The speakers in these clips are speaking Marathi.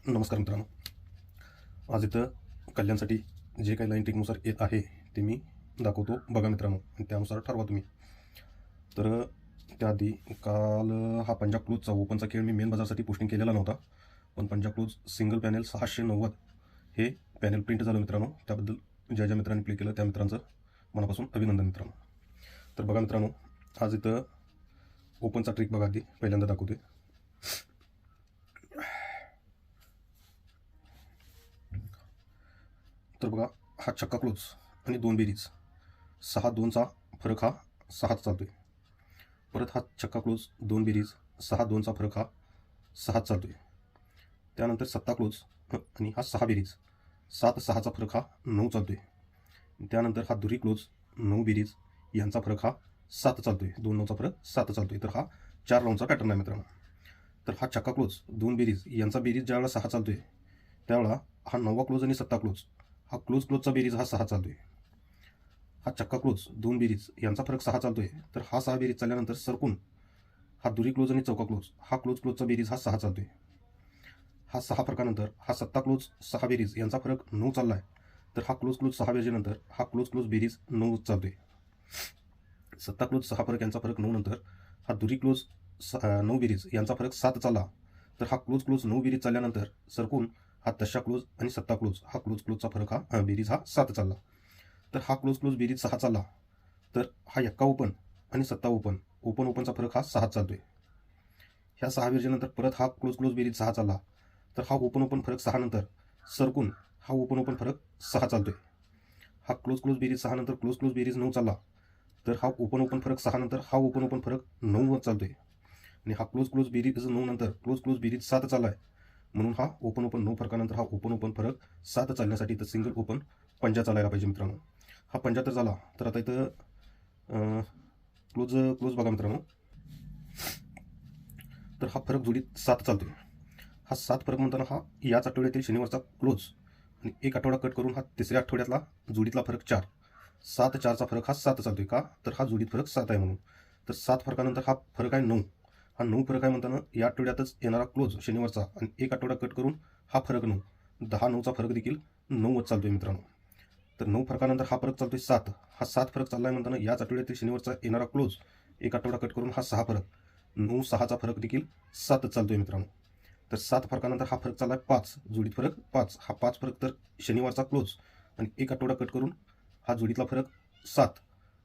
नमस्कार मित्रांनो. आज इथं कल्याणसाठी जे काही लाईन ट्रिकनुसार येत आहे ते मी दाखवतो बघा मित्रांनो, आणि त्यानुसार ठरवा तुम्ही. तर त्याआधी काल हा पंजाब क्लोजचा ओपनचा खेळ मी मेन बाजारसाठी पोस्टिंग केलेला नव्हता, पण पंजाब क्लोज सिंगल पॅनेल 690 हे पॅनेल प्रिंट झालं मित्रांनो. त्याबद्दल ज्या ज्या मित्रांनी प्ले केलं त्या मित्रांचं मनापासून अभिनंदन मित्रांनो. तर बघा मित्रांनो, आज इथं ओपनचा ट्रिक बघा, आधी पहिल्यांदा दाखवते. तर बघा, हा छक्का क्लोज आणि 2 बेरीज 6-2चा फरक हा 6 चालतोय. परत हा छक्का क्लोज 2 बेरीज 6-2चा फरक हा 6 चालतोय. त्यानंतर सत्ता क्लोज आणि हा 6 बेरीज 7-6चा फरक हा 9 चालतोय. त्यानंतर हा दुरी क्लोज 9 बेरीज यांचा फरक हा 7 चालतोय. 2-9चा फरक 7 चालतोय. तर हा 4 राऊंडचा पॅटर्न आहे मित्रांनो. तर हा छक्का क्लोज 2 बेरीज यांचा बेरीज ज्यावेळेला 6 चालतोय, त्यावेळेला हा 9वा क्लोज आणि सत्ता क्लोज हा क्लोजचा बेरीज हा 6 चालतोय. हा छक्का क्लोज 2 बेरीज यांचा फरक 6 चालतोय, तर हा 6 बेरीज चालल्यानंतर सरकून हा दुरी क्लोज आणि चौका क्लोज हा क्लोजचा बेरीज हा 6 चालतोय. हा 6 फरकानंतर हा सत्ता क्लोज 6 बेरीज यांचा फरक 9 चाललाय, तर हा क्लोज 6 बेरीजनंतर हा क्लोज बेरीज 9 चालतोय. सत्ता क्लोज 6 फरक यांचा फरक 9 नंतर हा दुरी क्लोज 9 बेरीज यांचा फरक 7 चालला, तर हा क्लोज 9 बेरीज चालल्यानंतर सरकून हा तशा क्लोज आणि सत्ता क्लोज हा क्लोजचा फरक हा बेरीज हा 7 चालला. तर हा क्लोज बेरीज 6 चालला, तर हा एक्का ओपन आणि सत्ता ओपनचा फरक हा 6 चालतोय. ह्या 6 बेरीजनंतर परत हा क्लोज बेरीज 6 चालला, तर हा ओपन फरक 6 नंतर सरकून हा ओपन फरक 6 चालतोय. हा क्लोज बेरीज 6 नंतर क्लोज बेरीज 9 चालला, तर हा ओपन फरक 6 नंतर हा ओपन फरक 9 चालतोय. आणि हा क्लोज बेरीज 9 नंतर क्लोज बेरीज 7 चाललाय, म्हणून हा ओपन 9 फरकानंतर हा ओपन फरक 7 चालण्यासाठी तर सिंगल ओपन पंजा चालायला पाहिजे मित्रांनो. हा पंजा तर झाला, तर आता इथं क्लोज बघा मित्रांनो. तर हा फरक जोडीत 7 चालतोय. हा 7 फरक म्हणताना हा याच आठवड्यातील शनिवारचा क्लोज आणि एक आठवडा कट करून हा तिसऱ्या आठवड्यातला जोडीतला फरक 4. 7-4चा फरक हा 7 चालतोय. का तर हा जोडीत फरक 7 आहे म्हणून. तर 7 फरकानंतर हा फरक आहे 9. हा 9 फरक आहे म्हणताना या आठवड्यातच येणारा क्लोज शनिवारचा आणि एक आठवडा कट करून हा फरक 9. 10-9चा फरक देखील 9च चालतोय मित्रांनो. तर 9 फरकानंतर हा फरक चालतोय 7. हा 7 फरक चाललाय म्हणताना याच आठवड्यातील शनिवारचा येणारा क्लोज एक आठवडा कट करून हा 6 फरक 9-6चा फरक देखील 7 चालतोय मित्रांनो. तर 7 फरकानंतर हा फरक चाललाय 5. जोडीत फरक 5. हा 5 फरक तर शनिवारचा क्लोज आणि एक आठवडा कट करून हा जोडीतला फरक 7.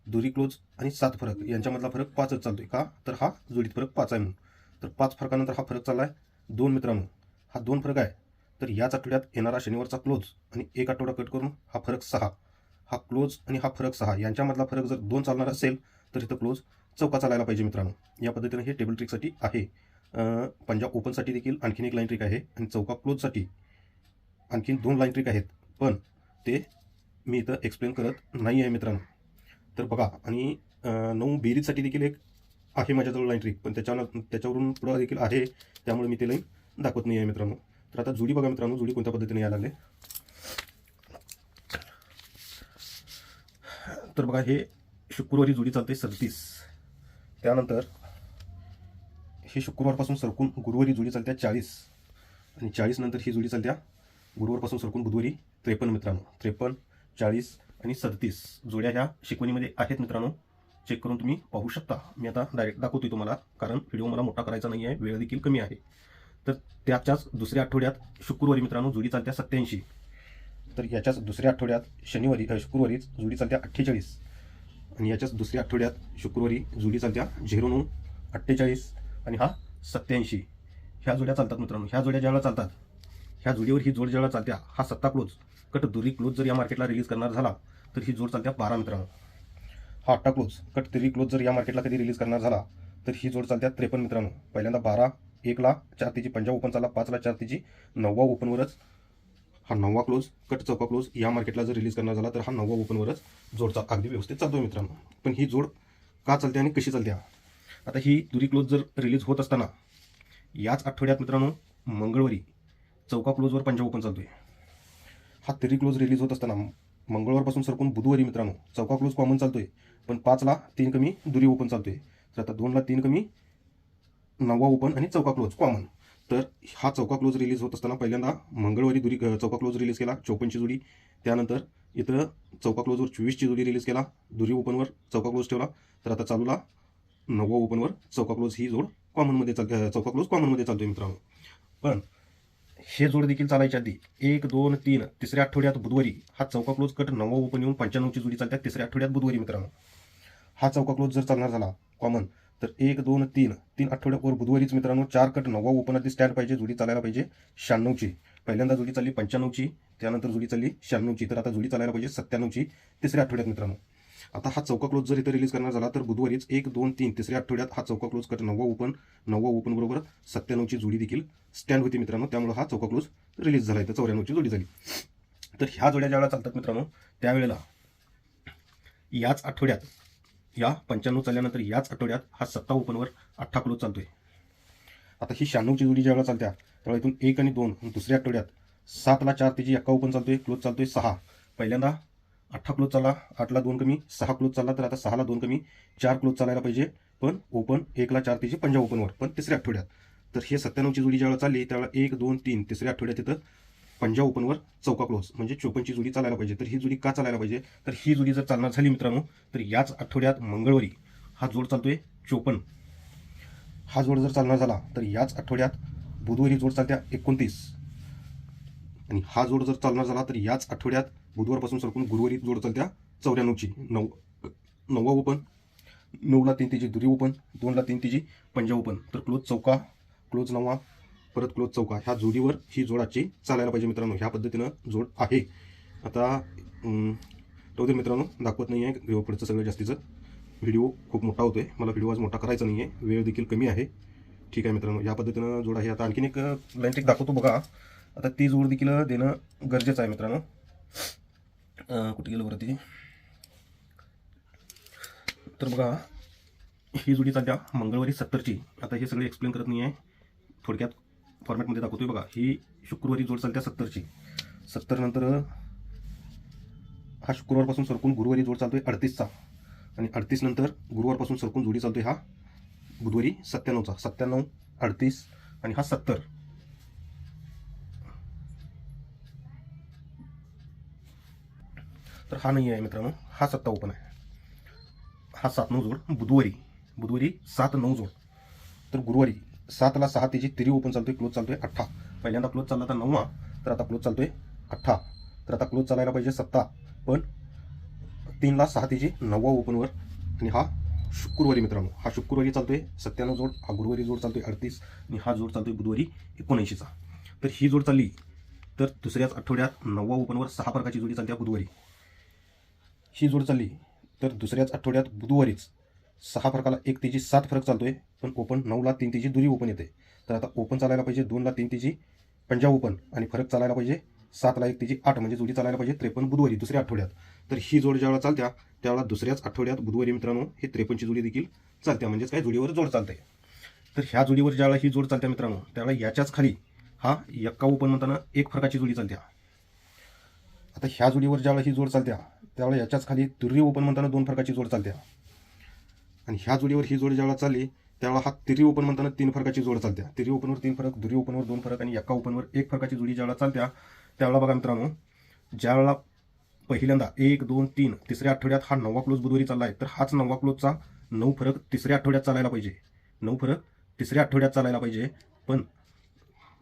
दुरी क्लोज आणि 7 फरक यांच्यामधला फरक 5च चालतोय. का तर हा जोडीत फरक 5 आहे म्हणून. तर 5 फरकानंतर हा फरक चाललाय 2 मित्रांनो. हा 2 फरक आहे, तर याच आठवड्यात येणारा शनिवारचा क्लोज आणि एक आठवडा कट करून हा फरक 6. हा क्लोज आणि हा फरक 6 यांच्यामधला फरक जर 2 चालणार असेल तर इथं क्लोज चौका चालायला पाहिजे मित्रांनो. या पद्धतीने हे टेबल ट्रिकसाठी आहे. पंजाब ओपनसाठी देखील आणखीन एक लाईन ट्रिक आहे आणि चौका क्लोजसाठी आणखीन 2 लाईन ट्रिक आहेत, पण ते मी इथं एक्सप्लेन करत नाही आहे मित्रांनो. तर बघा, आणि 9 बेरीजसाठी देखील एक आहे माझ्याजवळ लाईन ट्रिक, पण त्याच्यावरून पुढं देखील आहे, त्यामुळे मी ते लाईन दाखवत नाही आहे मित्रांनो. तर आता जोडी बघा मित्रांनो, जोडी कोणत्या पद्धतीने यायला लागले. तर बघा, हे शुक्रवारी जोडी चालते 37. त्यानंतर हे शुक्रवारपासून सरकून गुरुवारी जोडी चालत्या 40 आणि 40 नंतर ही जोडी चालत्या गुरुवारपासून सरकून बुधवारी 53 मित्रांनो. 53, 40 आणि 37 जोड्या ह्या शिकवणीमध्ये आहेत मित्रांनो. चेक करून तुम्ही पाहू शकता. मी आता डायरेक्ट दाखवतोय तुम्हाला, कारण व्हिडिओ मला मोठा करायचा नाही आहे, वेळ देखील कमी आहे. तर त्याच्याच दुसऱ्या आठवड्यात शुक्रवारी मित्रांनो जोडी चालत्या 87. तर याच्याच दुसऱ्या आठवड्यात शुक्रवारीच जोडी चालत्या 48 आणि याच्याच दुसऱ्या आठवड्यात शुक्रवारी जोडी चालत्या 09, 48 आणि हा 87. ह्या जोड्या चालतात मित्रांनो. ह्या जोड्या ज्यावेळेला चालतात, ह्या जोडीवर ही जोड ज्यावेळेला चालत्या, हा सत्ता क्लोज कट दुरी क्लोज जर या मार्केटला रिलीज करणार झाला तर ही जोड चालत्या 12 मित्रांनो. हा 8 क्लोज कट दुरी क्लोज जर या मार्केटला कधी रिलीज करणार झाला तर ही जोड चालत्या 53 मित्रांनो. पहिल्यांदा 12, 1ला 4 तिची पंजाब ओपन चालला, 5ला 4 तिची 9वा ओपनवरच हा 9वा क्लोज कट चौका क्लोज या मार्केटला जर रिलीज करणार झाला तर हा 9वा ओपनवरच जोडचा अगदी व्यवस्थित चालतोय मित्रांनो. पण ही जोड का चालते आणि कशी चालते, आता ही दुरी क्लोज जर रिलीज होत असताना याच आठवड्यात मित्रांनो मंगळवारी चौका क्लोजवर पंजाब ओपन चालतोय. हा तिरी क्लोज रिलीज होत असताना मंगळवारपासून सरकून बुधवारी मित्रांनो चौका क्लोज कॉमन चालतोय, पण 5ला 3 कमी दुरी ओपन चालतोय. तर आता 2ला 3 कमी 9वा ओपन आणि चौका क्लोज कॉमन. तर हा चौका क्लोज रिलीज होत असताना पहिल्यांदा मंगळवारी चौका क्लोज रिलीज केला 54ची जोडी. त्यानंतर इथं चौका क्लोजवर 24ची जोडी रिलीज केला, दुरी ओपनवर चौका क्लोज ठेवला. तर आता चालूला 9वा ओपनवर चौका क्लोज ही जोड कॉमनमध्ये चालते, चौका क्लोज कॉमनमध्ये चालतोय मित्रांनो. पण हे जोड देखील चालायच्या आधी 1, 2, 3 तिसऱ्या आठवड्यात बुधवारी हा चौका क्लोज कट 9वा ओपन येऊन 95ची जोडी चालते तिसऱ्या आठवड्यात बुधवारी मित्रांनो. हा चौका क्लोज जर चालणार झाला कॉमन तर 1, 2, 3 आठवड्यावर बुधवारीच मित्रांनो 4 कट 9वा ओपन आधी स्टँड पाहिजे, जोडी चालायला पाहिजे 96ची. पहिल्यांदा जोडी चालली 95ची, त्यानंतर जोडी चालली 96ची, तर आता जोडी चालायला पाहिजे 97ची तिसऱ्या आठवड्यात मित्रांनो. आता हा चौका क्लोज जर इथं रिलीज करणार झाला तर बुधवारीच 1, 2, 3 तिसऱ्या आठवड्यात हा चौका क्लोज कट 9वा ओपन बरोबर 97ची जोडी देखील स्टँड होती मित्रांनो. त्यामुळे हा चौका क्लोज रिलीज झाला, इथं 94ची जोडी झाली. तर ह्या जोड्या ज्यावेळेला चालतात मित्रांनो त्यावेळेला याच आठवड्यात या 95 चालल्यानंतर याच आठवड्यात हा 7 ओपनवर 8 क्लोज चालतोय. आता ही 96ची जोडी ज्यावेळेला चालत्या त्यावेळेला इथून 1 आणि 2 दुसऱ्या आठवड्यात 7ला 4 तिची 1 ओपन चालतोय, क्लोज चालतोय 6. पहिल्यांदा 8 क्लोज चालला, 8ला 2 कमी 6 क्लोज चालला, तर आता 6ला 2 कमी 4 क्लोज चालायला पाहिजे. पण ओपन 1ला 4 तिची 5 ओपनवर पण तिसऱ्या आठवड्यात. तर हे 97ची जोडी ज्यावेळेला चालली त्यावेळेला 1, 2, 3 तिसऱ्या आठवड्यात तिथं 5 ओपनवर चौका क्लोज म्हणजे 54ची जोडी चालायला पाहिजे. तर ही जोडी का चालायला पाहिजे, तर ही जोडी जर चालणार झाली मित्रांनो तर याच आठवड्यात मंगळवारी हा जोड चालतोय 54. हा जोड जर चालणार झाला तर याच आठवड्यात बुधवारी जोड चालत्या 29. आणि हा जोड जर चालणार झाला तर याच आठवड्यात बुधवारपासून सरकून गुरुवारी जोड चालत्या 94ची. 9वा ओपन, 9ला 3 तिची दुरी ओपन, 2ला 3 तिची 5 ओपन, तर क्लोज चौका, क्लोज 9वा, परत क्लोज चौका, ह्या जोडीवर ही जोडाची चालायला पाहिजे मित्रांनो. ह्या पद्धतीनं जोड आहे. आता तो मित्रांनो दाखवत नाही आहे पुढचं सगळं जास्तीचं. व्हिडिओ खूप मोठा होतोय, मला व्हिडिओ आज मोठा करायचा नाही आहे, वेळ देखील कमी आहे. ठीक आहे मित्रांनो, या पद्धतीनं जोड आहे. आता आणखीन एक लाईन ट्रिक दाखवतो बघा. आता ती जोड देखील देणं गरजेचं आहे मित्रांनो. कुठे गेलं वरती, तर बघा ही जोडी चालत्या मंगळवारी 70ची. आता हे सगळे एक्सप्लेन करत नाही आहे, थोडक्यात फॉर्मॅटमध्ये दाखवतोय बघा. ही शुक्रवारी जोड चालत्या 70ची. 70 नंतर हा शुक्रवारपासून सरकून गुरुवारी जोड चालतोय 38चा. आणि 38 नंतर गुरुवारपासून सरकून जोडी चालतोय हा बुधवारी 97चा. 97, 38 आणि हा 70. तर हा नाही आहे मित्रांनो, हा 7 ओपन आहे. हा 7-9 जोड बुधवारी 7-9 जोड. तर गुरुवारी 7ला 6 तिची तिरी ओपन चालतोय, क्लोज चालतोय 8. पहिल्यांदा क्लोज चालला तर 9वा, तर आता क्लोज चालतोय 8. तर आता क्लोज चालायला पाहिजे 7, पण 3ला 6 तिची 9वा ओपनवर. आणि हा शुक्रवारी मित्रांनो, हा शुक्रवारी चालतोय 97 जोड, हा गुरुवारी जोड चालतोय 38 आणि हा जोड चालतोय बुधवारी 79चा. तर ही जोड चालली तर दुसऱ्याच आठवड्यात 9वा ओपनवर 6 फरकाची जोडी चालते बुधवारी. ही जोड चालली तर दुसऱ्याच आठवड्यात बुधवारीच 6 फरकाला 1 तिची 7 फरक चालतोय, पण ओपन 9ला 3 तिची दुरी ओपन येते. तर आता ओपन चालायला पाहिजे 2ला 3 तिची 5 ओपन आणि फरक चालायला पाहिजे 7ला 1 तिची 8 म्हणजे जोडी चालायला पाहिजे 53 बुधवारी दुसऱ्या आठवड्यात. तर ही जोड ज्यावेळेला चालत्या त्यावेळेला दुसऱ्याच आठवड्यात बुधवारी मित्रांनो हे 53ची जोडी देखील चालत्या, म्हणजेच काय जोडीवर जोड चालते. तर ह्या जोडीवर ज्यावेळेला ही जोड चालत्या मित्रांनो त्यावेळेला याच्याच खाली हा 1 ओपन म्हणताना 1 फरकाची जोडी चालत्या. आता ह्या जोडीवर ज्यावेळेला ही जोड चालत्या त्यावेळेला याच्याच खाली तिरी ओपन म्हणताना 2 फरकाची जोड चालत्या. आणि ह्या जोडीवर ही जोड ज्यावेळेला चालली त्यावेळेला हा तिरी ओपन म्हणताना 3 फरकाची जोड चालत्या. तिरी ओपनवर 3 फरक, दुरी ओपनवर 2 फरक आणि 1 ओपनवर 1 फरकाची जोडी ज्यावेळेला चालत्या त्यावेळेला बघा मित्रांनो, ज्यावेळेला पहिल्यांदा 1, 2, 3 तिसऱ्या आठवड्यात हा 9वा क्लोज बुधवारी चाललाय, तर हाच 9वा क्लोजचा 9 फरक तिसऱ्या आठवड्यात चालायला पाहिजे. 9 फरक तिसऱ्या आठवड्यात चालायला पाहिजे. पण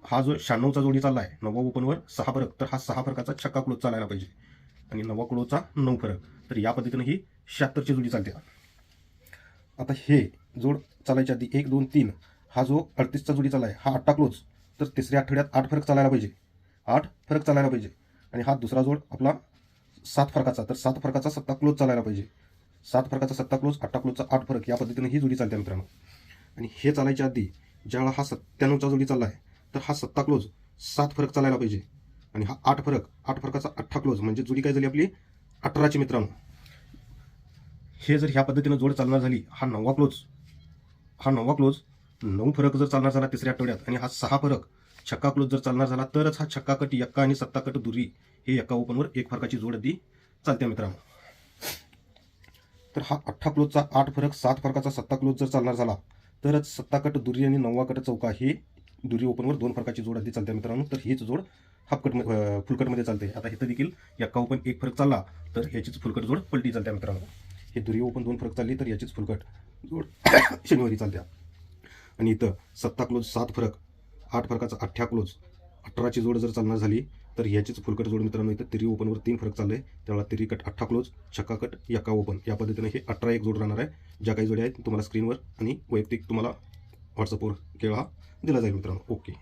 हा जो 96चा जोडी चाललाय 9वा ओपनवर 6 फरक, तर हा 6 फरकाचा छक्का क्लोज चालायला पाहिजे आणि 9वा क्लोजचा 9 फरक. तर या पद्धतीनं ही 76ची जोडी चालते. आता हे जोड चालायच्या आधी 1, 2, 3 हा जो 38चा जोडी चाललाय हा 8 क्लोज, तर तिसऱ्या आठवड्यात 8 फरक चालायला पाहिजे. 8 फरक चालायला पाहिजे. आणि हा दुसरा जोड आपला 7 फरकाचा, तर 7 फरकाचा 7 क्लोज चालायला पाहिजे. 7 फरकाचा 7 क्लोज, 8 क्लोजचा 8 फरक, या पद्धतीने ही जोडी चालते मित्रांनो. आणि हे चालायच्या आधी ज्यावेळेला हा 97चा जोडी चाललाय तर हा 7 क्लोज 7 फरक चालायला पाहिजे. आणि हा 8 फरकाचा 8 क्लोज म्हणजे जोडी काय झाली आपली 18ची मित्रांनो. हे जर ह्या पद्धतीनं जोड चालणार झाली, हा 9वा क्लोज 9 फरक जर चालणार झाला तिसऱ्या आठवड्यात आणि हा 6 फरक छक्का क्लोज जर चालणार झाला, तरच हा छक्का कट 1 आणि 7 कट दुरी हे 1 ओपनवर 1 फरकाची जोड आधी चालते मित्रांनो. तर हा 8 क्लोजचा 8 फरक 7 फरकाचा 7 क्लोज जर चालणार झाला तरच 7 कट दुरी आणि 9वा कट चौका हे दुरी ओपनवर 2 फरकाची जोड अगदी चालते मित्रांनो. तर हीच जोड हाफ कट फुलकटमध्ये चालते. आता इथं देखील एक्का ओपन 1 फरक चालला तर ह्याचीच फुलकट जोड पलटी चालते मित्रांनो. हे दुरी ओपन 2 फरक चालली तर याचीच फुलकट जोड शनिवारी चालत्या. आणि इथं 7 क्लोज 7 फरक 8 फरकाचा 8 क्लोज 18ची जोड जर चालणार झाली तर ह्याचीच फुलकट जोड मित्रांनो. इथं तिरी ओपनवर 3 फरक चालले त्यावेळेला तिरी कट 8 क्लोज छक्का कट एक्का ओपन या पद्धतीने हे 18 एक जोड राहणार आहे. ज्या काही जोडी आहेत तुम्हाला स्क्रीनवर आणि वैयक्तिक तुम्हाला व्हॉट्सअपवर केळा दिला जाईल मित्रांनो. ओके.